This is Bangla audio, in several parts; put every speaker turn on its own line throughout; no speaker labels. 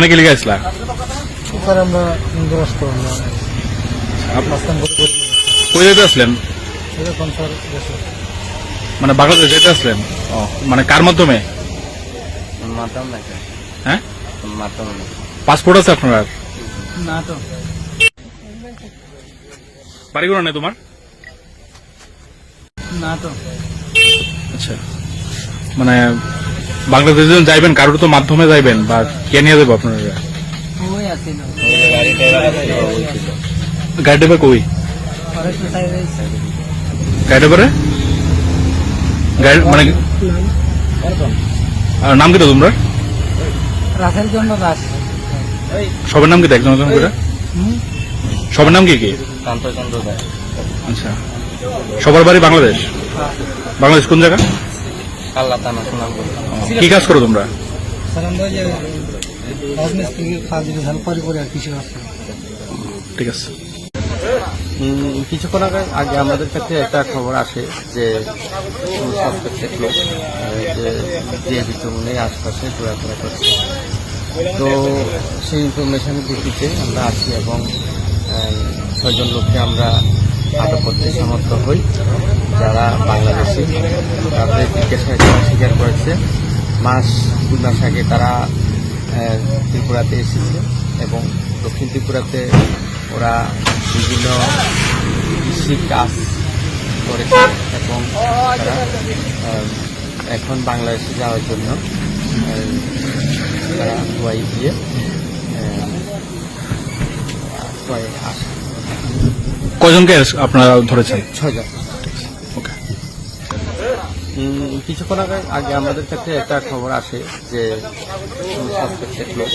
এখানে কি লিখে আসলা?
স্যার আমরা ইন্দ্ররাষ্ট্র
কই যেতে আসলেন?
এরকম স্যার দেশে
মানে বাংলাদেশ যেতে আসলেন? ও, মানে কার মাধ্যমে?
মাতাম নাকি?
হ্যাঁ,
মাতাম না।
পাসপোর্ট আছে আপনার?
না তো
বাড়ি কোনো নেই তোমার?
না তো
আচ্ছা, মানে বাংলাদেশ যখন যাইবেন কারোর তো মাধ্যমে যাইবেন, বা কে নিয়ে যাবো আপনারা?
ওই আছে না
গাড়ি ড্রাইভার আছে, ওই ছিল।
গাড়ি ড্রাইভার কই?
আরেকটু সাইডে
গাড়ি ড্রাইভারে গাড়ি মানে আর নাম কি তো তোমরা?
রাসেল চন্দ্র দাস
সবার নাম কি তো একজন একজন করে? সবার নাম কি কি?
কান্তচন্দ্র দাস।
আচ্ছা, সবার বাড়ি বাংলাদেশ? বাংলাদেশ কোন জায়গা?
কাল্লা থানা সুনামগঞ্জ।
কি কাজ করো তোমরা?
স্যার আমরা যে রাজমিস্ত্রি কাজ হেল্প করে আর কিছু আছে।
ঠিক আছে।
কিছুক্ষণ আগে আমাদের কাছে একটা খবর আসে যে সাসপেক্ট লোক যে বিচরণের আশপাশে ঘোরাফেরা করছে। তো সেই ইনফরমেশনের ভিত্তিতে আমরা আসি এবং 6 জন লোককে আমরা আটক করতে সমর্থ হই, যারা বাংলাদেশি। তাদের জিজ্ঞাসায় তারা স্বীকার করেছে মাস 2 মাস আগে তারা ত্রিপুরাতে এসেছে এবং দক্ষিণ ত্রিপুরাতে ওরা বিভিন্ন কৃষি কাজ করেছে এবং তারা এখন বাংলাদেশে যাওয়ার জন্য তারা গোয়াই গিয়ে আসে।
কজনকে আপনারা ধরেছেন?
6 জন।
ওকে।
কিছুক্ষণ আগে আমাদের কাছে একটা খবর আসে যে সাসপেক্টেড লোক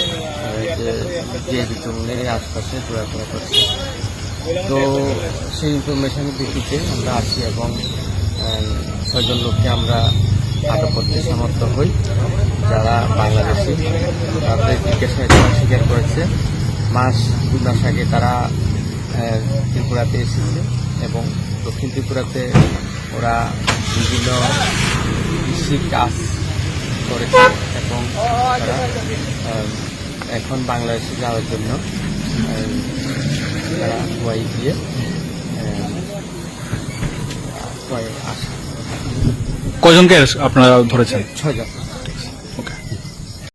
যে বিচরণের আশপাশে ঘোরাফেরা করছে। তো সেই ইনফরমেশনের ভিত্তিতে আমরা আসি এবং 6 জন লোককে আমরা আটক করতে সমর্থ হই, যারা বাংলাদেশি। তাদের জিজ্ঞাসায় তারা স্বীকার করেছে মাস 2 মাস আগে তারা ত্রিপুরাতে এসেছে এবং দক্ষিণ ত্রিপুরাতে ওরা বিভিন্ন কৃষি কাজ করেছে এবং তারা এখন বাংলাদেশে যাওয়ার জন্য তারা গোয়াই গিয়ে আসে।
কজনকে আপনারা ধরেছেন?
6 জন।